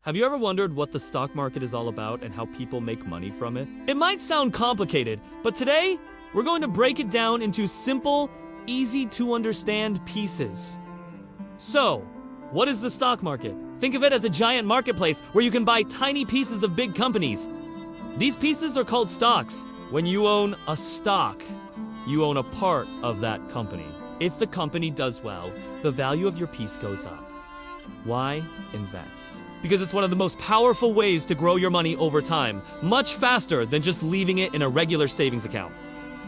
Have you ever wondered what the stock market is all about and how people make money from it? It might sound complicated, but today, we're going to break it down into simple, easy to understand pieces. So, what is the stock market? Think of it as a giant marketplace where you can buy tiny pieces of big companies. These pieces are called stocks. When you own a stock, you own a part of that company. If the company does well, the value of your piece goes up. Why invest? Because it's one of the most powerful ways to grow your money over time, much faster than just leaving it in a regular savings account.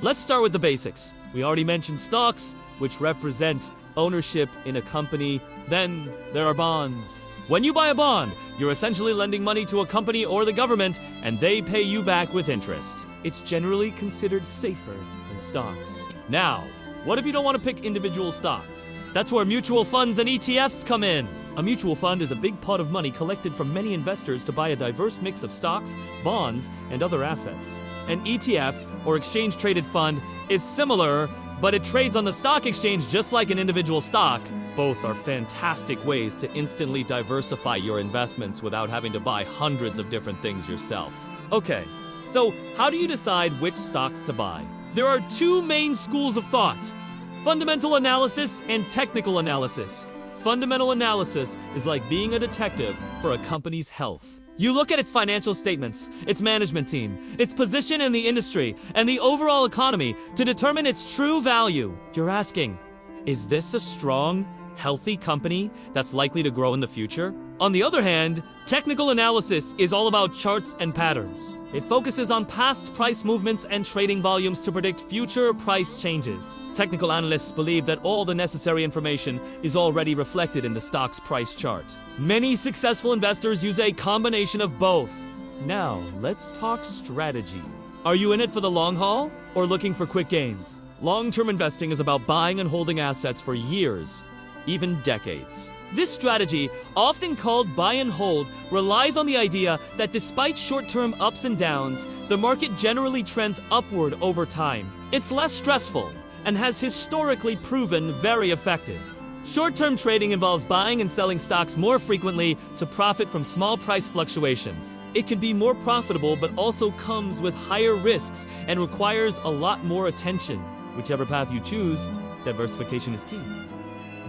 Let's start with the basics. We already mentioned stocks, which represent ownership in a company. Then there are bonds. When you buy a bond, you're essentially lending money to a company or the government, and they pay you back with interest. It's generally considered safer than stocks. Now, what if you don't want to pick individual stocks? That's where mutual funds and ETFs come in. A mutual fund is a big pot of money collected from many investors to buy a diverse mix of stocks, bonds, and other assets. An ETF, or exchange-traded fund, is similar, but it trades on the stock exchange just like an individual stock. Both are fantastic ways to instantly diversify your investments without having to buy hundreds of different things yourself. Okay, so how do you decide which stocks to buy? There are two main schools of thought: fundamental analysis and technical analysis. Fundamental analysis is like being a detective for a company's health. You look at its financial statements, its management team, its position in the industry, and the overall economy to determine its true value. You're asking, is this a strong, healthy company that's likely to grow in the future? On the other hand, technical analysis is all about charts and patterns. It focuses on past price movements and trading volumes to predict future price changes. Technical analysts believe that all the necessary information is already reflected in the stock's price chart. Many successful investors use a combination of both. Now, let's talk strategy. Are you in it for the long haul or looking for quick gains? Long-term investing is about buying and holding assets for years, even decades. This strategy, often called buy and hold, relies on the idea that despite short-term ups and downs, the market generally trends upward over time. It's less stressful and has historically proven very effective. Short-term trading involves buying and selling stocks more frequently to profit from small price fluctuations. It can be more profitable but also comes with higher risks and requires a lot more attention. Whichever path you choose, diversification is key.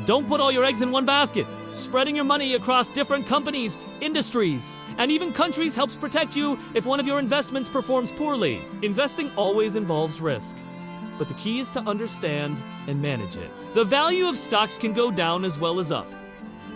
Don't put all your eggs in one basket. Spreading your money across different companies, industries, and even countries helps protect you if one of your investments performs poorly. Investing always involves risk, but the key is to understand and manage it. The value of stocks can go down as well as up.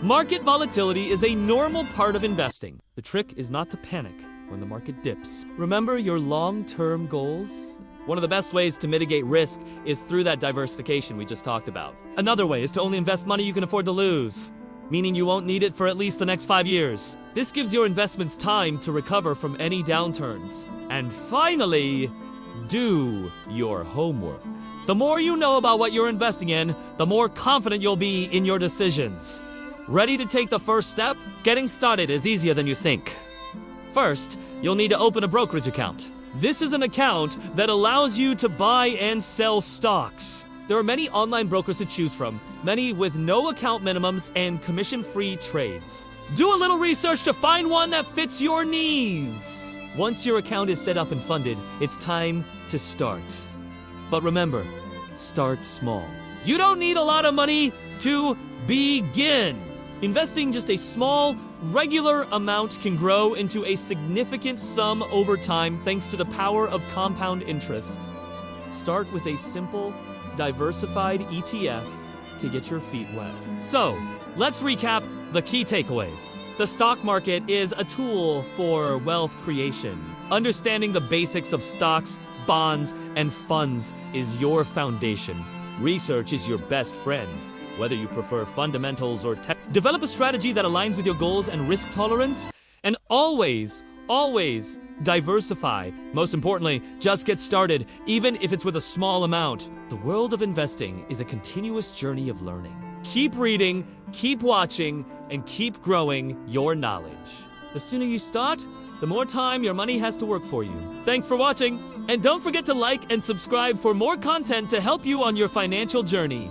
Market volatility is a normal part of investing. The trick is not to panic when the market dips. Remember your long-term goals? One of the best ways to mitigate risk is through that diversification we just talked about. Another way is to only invest money you can afford to lose, meaning you won't need it for at least the next 5 years. This gives your investments time to recover from any downturns. And finally, do your homework. The more you know about what you're investing in, the more confident you'll be in your decisions. Ready to take the first step? Getting started is easier than you think. First, you'll need to open a brokerage account. This is an account that allows you to buy and sell stocks. There are many online brokers to choose from, many with no account minimums and commission-free trades. Do a little research to find one that fits your needs. Once your account is set up and funded, it's time to start. But remember, start small. You don't need a lot of money to begin. Investing just a small, regular amount can grow into a significant sum over time thanks to the power of compound interest. Start with a simple, diversified ETF to get your feet wet. So, let's recap the key takeaways. The stock market is a tool for wealth creation. Understanding the basics of stocks, bonds, and funds is your foundation. Research is your best friend. Whether you prefer fundamentals or tech, develop a strategy that aligns with your goals and risk tolerance, and always diversify. Most importantly, just get started, even if it's with a small amount. The world of investing is a continuous journey of learning. Keep reading, keep watching, and keep growing your knowledge. The sooner you start, the more time your money has to work for you. Thanks for watching, and don't forget to like and subscribe for more content to help you on your financial journey.